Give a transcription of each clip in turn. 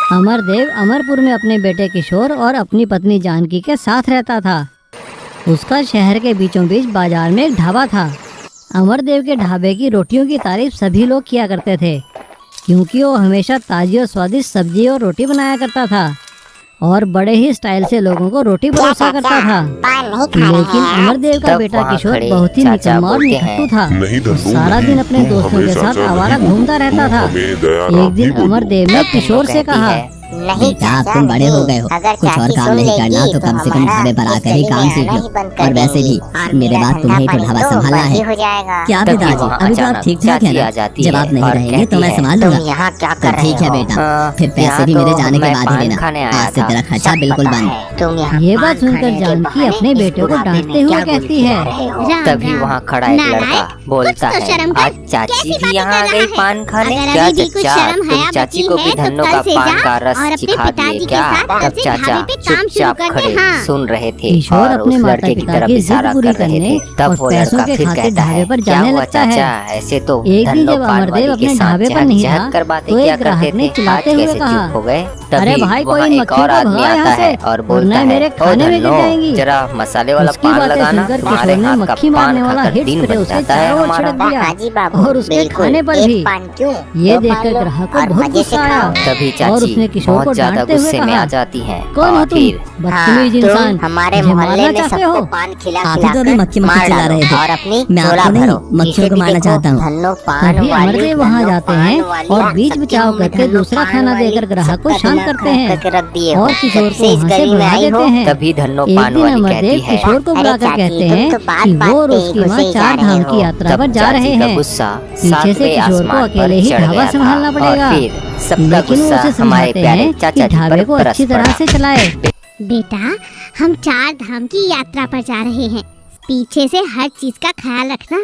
अमरदेव अमरपुर में अपने बेटे किशोर और अपनी पत्नी जानकी के साथ रहता था। उसका शहर के बीचों बीच बाजार में एक ढाबा था। अमरदेव के ढाबे की रोटियों की तारीफ सभी लोग किया करते थे, क्योंकि वो हमेशा ताज़ी और स्वादिष्ट सब्जी और रोटी बनाया करता था और बड़े ही स्टाइल से लोगों को रोटी परोसा करता था। लेकिन अमरदेव का बेटा किशोर बहुत ही निकम्मा और निकट्टू था। वो सारा दिन अपने दोस्तों के साथ आवारा घूमता रहता था। एक दिन अमरदेव ने किशोर से कहा, बेटा आप तुम बड़े हो गए हो, कुछ और काम नहीं करना तो कम से कम ढाबे पर आकर ही काम सीख लो। और वैसे भी मेरे बाद तुम्हें तो ढाबा संभालना है। क्या पिताजी, अभी तो आप ठीक ठाक है ना? जब आप नहीं रहेंगे तो मैं संभाल लूंगा। तो ठीक है बेटा, फिर पैसे भी मेरे जाने के बाद ही देना। आज से तेरा खर्चा बिल्कुल बंद। ये बात सुनकर जानकी अपने बेटे को डांटते हुए कहती है। तभी वहाँ खड़ा एक लड़का बोलता है, आज चाची भी यहाँ आ गई पान खाने। क्या चचा, तुम चाची को भी धन्नो का पान का रस सिखा दिए क्या? तब चाचा चुपचाप खड़े सुन रहे थे और उस लड़के की तरफ इशारा कर रहे थे। तब वो लड़का फिर कहता है, क्या हुआ चाचा, ऐसे तो धन्नो पान वाली के साथ चहक कर बातें क्या करते थे, आज कैसे चुप हो गए? तभी वहाँ एक और आदमी आता है और बोलता है, ओ धन्नो, जरा मसाले वाला पान लगाना, तुम्हारे हाथ का पान खाकर दिन बच जाता है हमारा। और उसके खाने पर भी। ये देखकर ग्राहक को बहुत गुस्सा आया। तभी और उसने चाची किशोर को बहुत ज्यादा डांटते हुए गुस्से में कहा, आ जाती है कौन हो और तुम? फिर बदतमीज इंसान, हमारे मुझे मोहल्ले मारना में चाहते सबको हो? पान खिला आप ही तो अभी मक्खी मक्खी चिल्ला रहे थे। और अपनी मैं आपको नहीं, मक्खियों को मारना चाहता हूँ। तभी अमरदेव वहाँ जाते हैं और बीच बचाव करके दूसरा खाना देकर ग्राहक को शांत करते हैं और किशोर को वहाँ से भगा देते हैं। तभी धन्नो एक पान दिन वाली कहती अमरदेव है, किशोर को बुलाकर कहते हैं कि वो और उसकी माँ 4 धाम की यात्रा पर तब जा रहे चाची का हैं। गुस्सा पीछे से सातवें किशोर को आसमान अकेले पर ही चढ़ ढाबा गया संभालना था पड़ेगा। और फिर सबका लेकिन वो गुस्सा उसे हमारे समझाते प्यारे हैं चाचा कि जी ढाबे पर को बरस अच्छी तरह पड़ा। से चलाए। बेटा, हम 4 धाम की यात्रा पर जा रहे हैं। पीछे से हर चीज का ख्याल रखना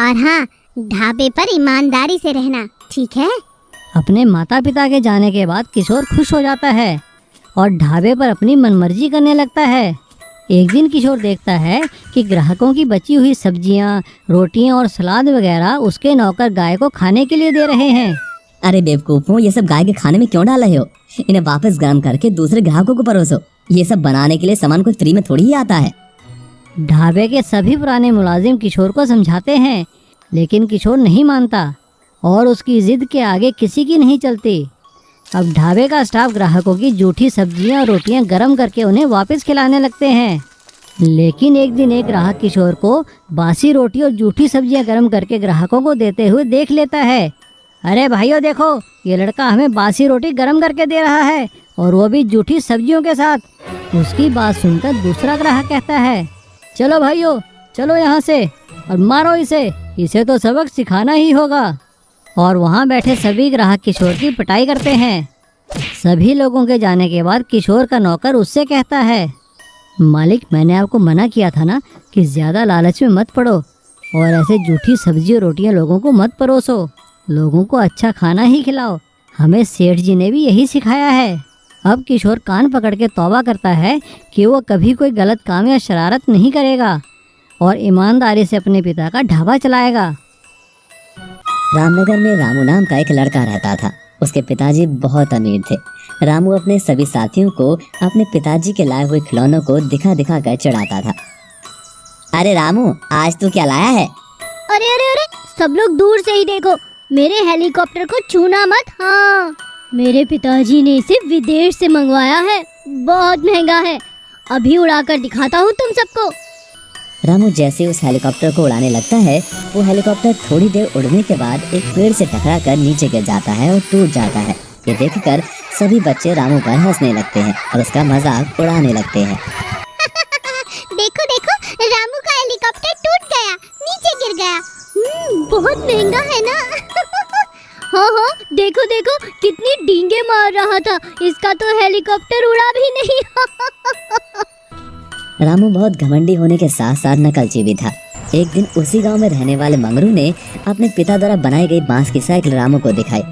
और हाँ, ढाबे पर ईमानदारी से रहना, ठीक है? अपने माता पिता के जाने के बाद किशोर खुश हो जाता है और ढाबे पर अपनी मनमर्जी करने लगता है। एक दिन किशोर देखता है कि ग्राहकों की बची हुई सब्जियां, रोटियां और सलाद वगैरह उसके नौकर गाय को खाने के लिए दे रहे हैं। अरे बेवकूफों, ये सब गाय के खाने में क्यों डाल रहे हो? इन्हें वापस गर्म करके दूसरे ग्राहकों को परोसो। ये सब बनाने के लिए सामान कोई फ्री में थोड़ी ही आता है। ढाबे के सभी पुराने मुलाजिम किशोर को समझाते हैं, लेकिन किशोर नहीं मानता और उसकी जिद के आगे किसी की नहीं चलती। अब ढाबे का स्टाफ ग्राहकों की जूठी सब्जियां और रोटियां गर्म करके उन्हें वापस खिलाने लगते हैं। लेकिन एक दिन एक ग्राहक किशोर को बासी रोटी और जूठी सब्जियां गर्म करके ग्राहकों को देते हुए देख लेता है। अरे भाइयों देखो, ये लड़का हमें बासी रोटी गर्म करके दे रहा है और वो भी जूठी सब्जियों के साथ। उसकी बात सुनकर दूसरा ग्राहक कहता है, चलो भाइयों, चलो यहाँ से और मारो इसे तो सबक सिखाना ही होगा। और वहाँ बैठे सभी ग्राहक किशोर की पिटाई करते हैं। सभी लोगों के जाने के बाद किशोर का नौकर उससे कहता है, मालिक, मैंने आपको मना किया था ना कि ज़्यादा लालच में मत पड़ो और ऐसे जूठी सब्जी और रोटियां लोगों को मत परोसो। लोगों को अच्छा खाना ही खिलाओ। हमें सेठ जी ने भी यही सिखाया है। अब किशोर कान पकड़ के तौबा करता है कि वो कभी कोई गलत काम या शरारत नहीं करेगा और ईमानदारी से अपने पिता का ढाबा चलाएगा। रामनगर में रामू नाम का एक लड़का रहता था। उसके पिताजी बहुत अमीर थे। रामू अपने सभी साथियों को अपने पिताजी के लाए हुए खिलौनों को दिखा दिखा कर चिढ़ाता था। अरे रामू, आज तू क्या लाया है? अरे अरे अरे, सब लोग दूर से ही देखो, मेरे हेलीकॉप्टर को छूना मत। हाँ, मेरे पिताजी ने इसे विदेश से मंगवाया है, बहुत महंगा है। अभी उड़ाकर दिखाता हूँ तुम सबको। रामू जैसे उस हेलीकॉप्टर को उड़ाने लगता है, वो हेलीकॉप्टर थोड़ी देर उड़ने के बाद एक पेड़ से टकरा कर नीचे गिर जाता है और टूट जाता है। ये देखकर सभी बच्चे रामू पर हंसने लगते हैं और उसका मजाक उड़ाने लगते हैं। देखो देखो, रामू का हेलीकॉप्टर टूट गया, नीचे गिर गया। बहुत महंगा है ना? हाँ हाँ, देखो देखो, कितनी डींगे मार रहा था। इसका तो हेलीकॉप्टर उड़ा भी नहीं। रामू बहुत घमंडी होने के साथ साथ नकलची भी था। एक दिन उसी गांव में रहने वाले मंगरू ने अपने पिता द्वारा बनाई गई बांस की साइकिल रामू को दिखाई।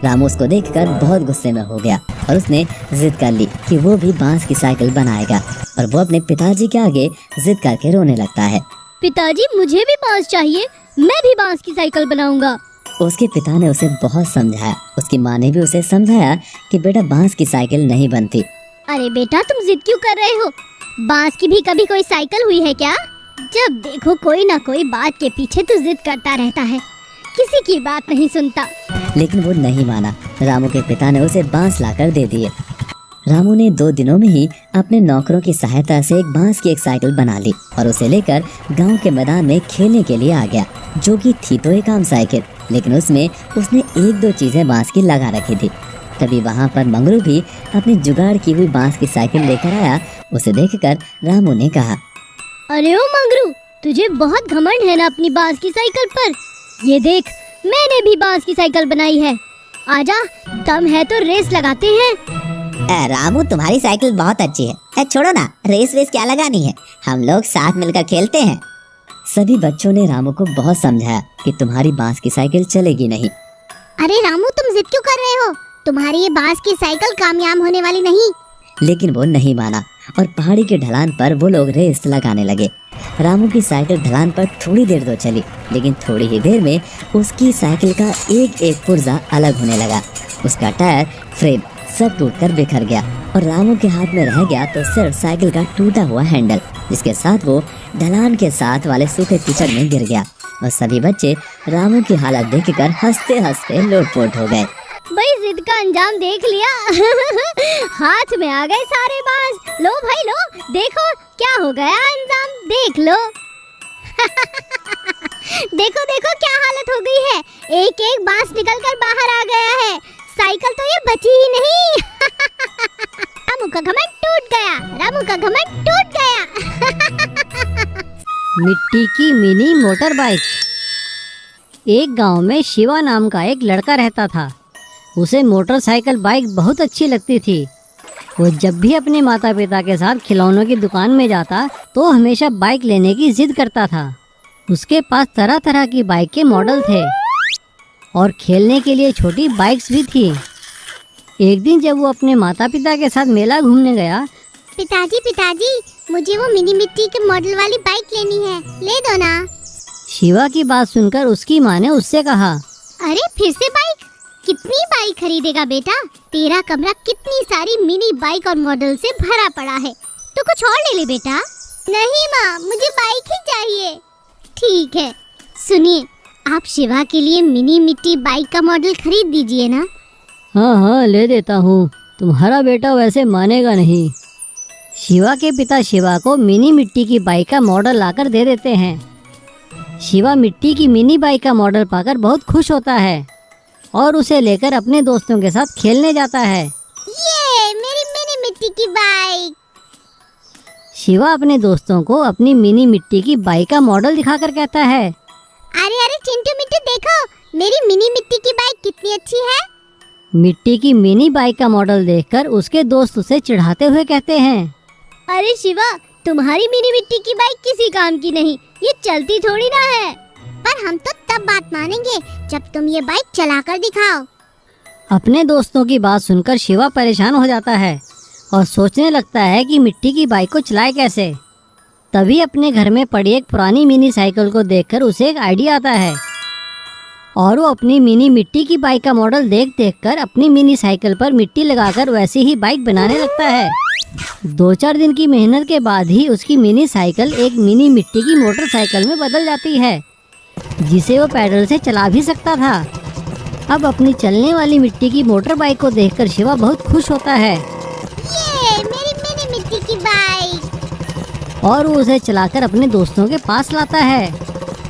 रामू उसको देखकर बहुत गुस्से में हो गया और उसने जिद कर ली कि वो भी बांस की साइकिल बनाएगा और वो अपने पिताजी के आगे जिद करके रोने लगता है। पिताजी, मुझे भी बांस चाहिए, मैं भी बांस की साइकिल बनाऊंगा। उसके पिता ने उसे बहुत समझाया। उसकी माँ ने भी उसे समझाया कि बेटा बांस की साइकिल नहीं बनती। अरे बेटा तुम जिद क्यों कर रहे हो? बांस की भी कभी कोई साइकिल हुई है क्या? जब देखो कोई ना कोई बात के पीछे तो जिद करता रहता है, किसी की बात नहीं सुनता। लेकिन वो नहीं माना। रामू के पिता ने उसे बांस लाकर दे दिए। रामू ने 2 दिनों में ही अपने नौकरों की सहायता से एक बांस की एक साइकिल बना ली और उसे लेकर गांव के मैदान में खेलने के लिए आ गया, जो कि थी तो एक आम साइकिल, लेकिन उसमें उसने 1-2 चीजें बांस की लगा रखी थी। तभी वहां पर मंगरू भी अपनी जुगाड़ की हुई बांस की साइकिल लेकर आया। उसे देखकर रामू ने कहा, अरे ओ मंगरू, तुझे बहुत घमंड है ना अपनी बांस की साइकिल पर। ये देख, मैंने भी बांस की साइकिल बनाई है। आजा, दम है तो रेस लगाते हैं। रामू तुम्हारी साइकिल बहुत अच्छी है। छोड़ो ना, रेस वेस क्या लगानी है, हम लोग साथ मिलकर खेलते हैं। सभी बच्चों ने रामू को बहुत समझाया कि तुम्हारी बांस की साइकिल चलेगी नहीं। अरे रामू, तुम जिद क्यों कर रहे हो? तुम्हारी ये बांस की साइकिल कामयाब होने वाली नहीं। लेकिन वो नहीं माना और पहाड़ी के ढलान पर वो लोग रेस लगाने लगे। रामू की साइकिल ढलान पर थोड़ी देर तो चली, लेकिन थोड़ी ही देर में उसकी साइकिल का एक पुर्जा अलग होने लगा। उसका टायर, फ्रेम सब टूटकर बिखर गया और रामू के हाथ में रह गया तो सिर्फ साइकिल का टूटा हुआ हैंडल, जिसके साथ वो ढलान के साथ वाले सूखे कीचड़ में गिर गया। और सभी बच्चे रामू की हालत देखकर हंसते हंसते लोटपोट हो गए। भाई जिद का अंजाम देख लिया। हाथ में आ गए सारे बांस। लो भाई लो, देखो क्या हो गया अंजाम, देख लो। देखो देखो क्या हालत हो गई है, एक एक बांस निकलकर बाहर आ गया है। साइकिल तो ये बची ही नहीं। रामू का घमंड टूट गया, रामू का घमंड टूट गया। मिट्टी की मिनी मोटर बाइक। एक गांव में शिवा नाम का एक लड़का रहता था। उसे मोटरसाइकिल बाइक बहुत अच्छी लगती थी। वो जब भी अपने माता पिता के साथ खिलौनों की दुकान में जाता तो हमेशा बाइक लेने की जिद करता था। उसके पास तरह तरह की बाइक के मॉडल थे और खेलने के लिए छोटी बाइक्स भी थी। एक दिन जब वो अपने माता पिता के साथ मेला घूमने गया, पिताजी, मुझे वो मिनी मिट्टी के मॉडल वाली बाइक लेनी है, ले दो ना। शिवा की बात सुनकर उसकी माँ ने उससे कहा, अरे फिर से बाइक? कितनी बाइक खरीदेगा बेटा? तेरा कमरा कितनी सारी मिनी बाइक और मॉडल से भरा पड़ा है, तो कुछ और ले ले बेटा। नहीं माँ, मुझे बाइक ही चाहिए। ठीक है, सुनिए, आप शिवा के लिए मिनी मिट्टी बाइक का मॉडल खरीद दीजिए ना। हाँ ले देता हूँ, तुम्हारा बेटा वैसे मानेगा नहीं। शिवा के पिता शिवा को मिनी मिट्टी की बाइक का मॉडल लाकर दे देते हैं। शिवा मिट्टी की मिनी बाइक का मॉडल पाकर बहुत खुश होता है और उसे लेकर अपने दोस्तों के साथ खेलने जाता है। ये मेरी मिनी मिट्टी की बाइक। शिवा अपने दोस्तों को अपनी मिनी मिट्टी की बाइक का मॉडल दिखाकर कहता है, अरे चिंटू मिट्टू देखो, मेरी मिनी मिट्टी की बाइक कितनी अच्छी है। मिट्टी की मिनी बाइक का मॉडल देखकर उसके दोस्त उसे चिढ़ाते हुए कहते हैं, अरे शिवा, तुम्हारी मिनी मिट्टी की बाइक किसी काम की नहीं, ये चलती थोड़ी ना है। पर हम तो तब बात मानेंगे जब तुम ये बाइक चलाकर दिखाओ। अपने दोस्तों की बात सुनकर शिवा परेशान हो जाता है और सोचने लगता है कि मिट्टी की बाइक को चलाए कैसे। तभी अपने घर में पड़ी एक पुरानी मिनी साइकिल को देखकर उसे एक आइडिया आता है और वो अपनी मिनी मिट्टी की बाइक का मॉडल देख कर अपनी मिनी साइकिल पर मिट्टी लगाकर वैसी ही बाइक बनाने लगता है। 2-4 दिन की मेहनत के बाद ही उसकी मिनी साइकिल एक मिनी मिट्टी की मोटरसाइकिल में बदल जाती है, जिसे वो पैडल से चला भी सकता था। अब अपनी चलने वाली मिट्टी की मोटर बाइक को देखकर शिवा बहुत खुश होता है। ये मेरी मिनी मिट्टी की बाइक। और वो उसे चलाकर अपने दोस्तों के पास लाता है।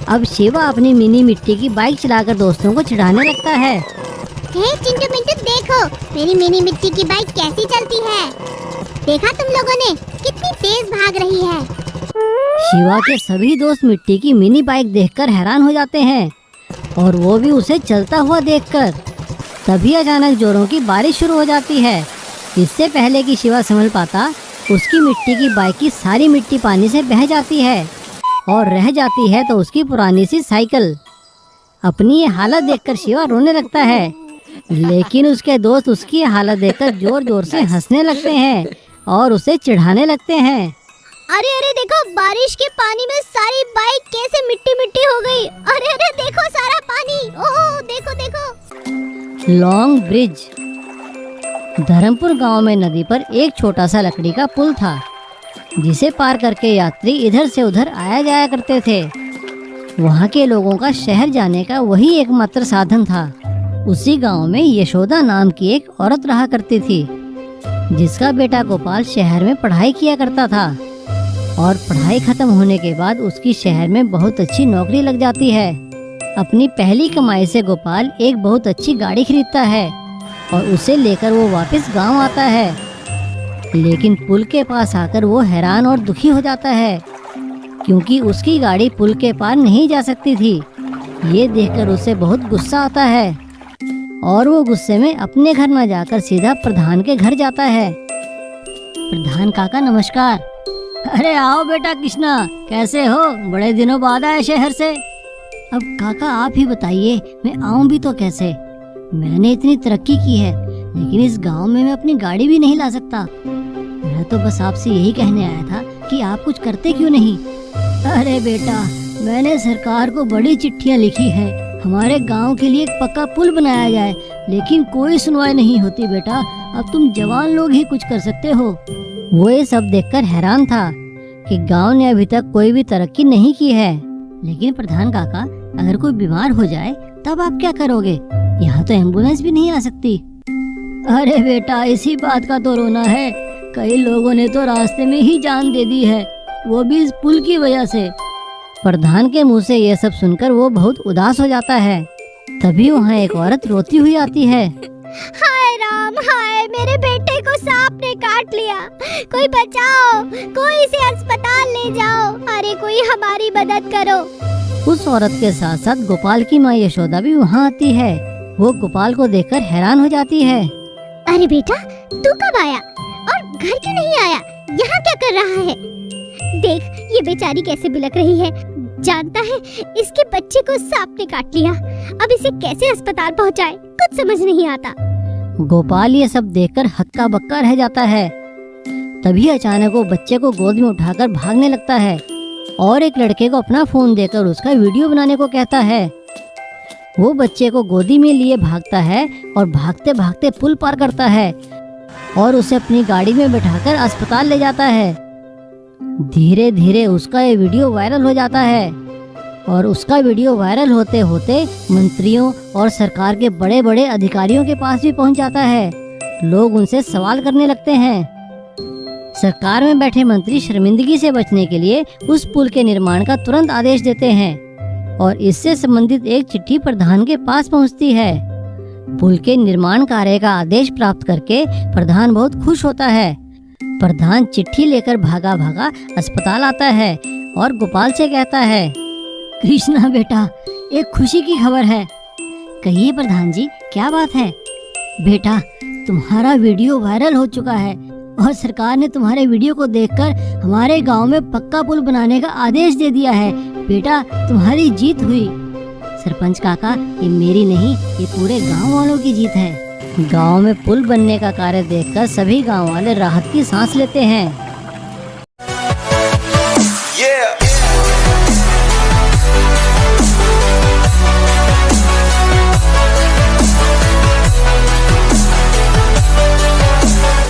अब शिवा अपनी मिनी मिट्टी की बाइक चलाकर दोस्तों को चिढ़ाने लगता है। हे चिंटू मिंटू देखो, मेरी मिनी मिट्टी की बाइक कैसी चलती है। देखा तुम लोगों ने, कितनी तेज भाग रही है। शिवा के सभी दोस्त मिट्टी की मिनी बाइक देखकर हैरान हो जाते हैं और वो भी उसे चलता हुआ देखकर। तभी अचानक जोरों की बारिश शुरू हो जाती है। इससे पहले कि शिवा समझ पाता, उसकी मिट्टी की बाइक की सारी मिट्टी पानी से बह जाती है और रह जाती है तो उसकी पुरानी सी साइकिल। अपनी ये हालत देखकर शिवा रोने लगता है, लेकिन उसके दोस्त उसकी हालत देखकर जोर जोर से हंसने लगते हैं और उसे चिढ़ाने लगते हैं। अरे अरे देखो, बारिश के पानी में सारी बाइक कैसे मिट्टी मिट्टी हो गई। अरे अरे देखो सारा पानी, ओह देखो देखो। Long bridge. धर्मपुर गांव में नदी पर एक छोटा सा लकड़ी का पुल था, जिसे पार करके यात्री इधर से उधर आया जाया करते थे। वहाँ के लोगों का शहर जाने का वही एकमात्र साधन था। उसी गांव में यशोदा नाम की एक औरत रहा करती थी, जिसका बेटा गोपाल शहर में पढ़ाई किया करता था। और पढ़ाई खत्म होने के बाद उसकी शहर में बहुत अच्छी नौकरी लग जाती है। अपनी पहली कमाई से गोपाल एक बहुत अच्छी गाड़ी खरीदता है और उसे लेकर वो वापस गांव आता है। लेकिन पुल के पास आकर वो हैरान और दुखी हो जाता है, क्योंकि उसकी गाड़ी पुल के पार नहीं जा सकती थी। ये देखकर उसे बहुत गुस्सा आता है और वो गुस्से में अपने घर न जाकर सीधा प्रधान के घर जाता है। प्रधान काका नमस्कार। अरे आओ बेटा कृष्णा, कैसे हो? बड़े दिनों बाद आए शहर से। अब काका आप ही बताइए, मैं आऊं भी तो कैसे? मैंने इतनी तरक्की की है, लेकिन इस गांव में मैं अपनी गाड़ी भी नहीं ला सकता। मैं तो बस आपसे यही कहने आया था कि आप कुछ करते क्यों नहीं? अरे बेटा, मैंने सरकार को बड़ी चिट्ठियां लिखी है, हमारे गांव के लिए एक पक्का पुल बनाया जाए, लेकिन कोई सुनवाई नहीं होती बेटा। अब तुम जवान लोग ही कुछ कर सकते हो। वो ये सब देखकर हैरान था कि गांव ने अभी तक कोई भी तरक्की नहीं की है। लेकिन प्रधान काका, अगर कोई बीमार हो जाए तब आप क्या करोगे? यहाँ तो एम्बुलेंस भी नहीं आ सकती। अरे बेटा, इसी बात का तो रोना है। कई लोगों ने तो रास्ते में ही जान दे दी है, वो भी इस पुल की वजह से। प्रधान के मुंह से ये सब सुनकर वो बहुत उदास हो जाता है। तभी वहाँ एक औरत रोती हुई आती है। हाय राम हाय, मेरे बेटे को सांप ने काट लिया, कोई बचाओ, कोई इसे अस्पताल ले जाओ, अरे कोई हमारी मदद करो। उस औरत के साथ साथ गोपाल की माँ यशोदा भी वहाँ आती है। वो गोपाल को देखकर हैरान हो जाती है। अरे बेटा, तू कब आया और घर क्यों नहीं आया? यहाँ क्या कर रहा है? देख, ये बेचारी कैसे बिलख रही है। जानता है, इसके बच्चे को सांप ने काट लिया, अब इसे कैसे अस्पताल पहुँचाए, कुछ समझ नहीं आता। गोपाल ये सब देखकर हक्का बक्का रह जाता है। तभी अचानक वो बच्चे को गोद में उठाकर भागने लगता है और एक लड़के को अपना फोन देकर उसका वीडियो बनाने को कहता है। वो बच्चे को गोदी में लिए भागता है और भागते भागते पुल पार करता है और उसे अपनी गाड़ी में बैठाकर अस्पताल ले जाता है। धीरे धीरे उसका ये वीडियो वायरल हो जाता है और उसका वीडियो वायरल होते होते मंत्रियों और सरकार के बड़े बड़े अधिकारियों के पास भी पहुंच जाता है। लोग उनसे सवाल करने लगते हैं। सरकार में बैठे मंत्री शर्मिंदगी से बचने के लिए उस पुल के निर्माण का तुरंत आदेश देते हैं और इससे संबंधित एक चिट्ठी प्रधान के पास पहुंचती है। पुल के निर्माण कार्य का आदेश प्राप्त करके प्रधान बहुत खुश होता है। प्रधान चिट्ठी लेकर भागा भागा अस्पताल आता है और गोपाल से कहता है, कृष्णा बेटा, एक खुशी की खबर है। कहिए प्रधान जी, क्या बात है? बेटा, तुम्हारा वीडियो वायरल हो चुका है और सरकार ने तुम्हारे वीडियो को देखकर हमारे गांव में पक्का पुल बनाने का आदेश दे दिया है। बेटा, तुम्हारी जीत हुई। सरपंच काका, ये मेरी नहीं, ये पूरे गांव वालों की जीत है। गांव में पुल बनने का कार्य देखकर सभी गांव वाले राहत की सांस लेते हैं।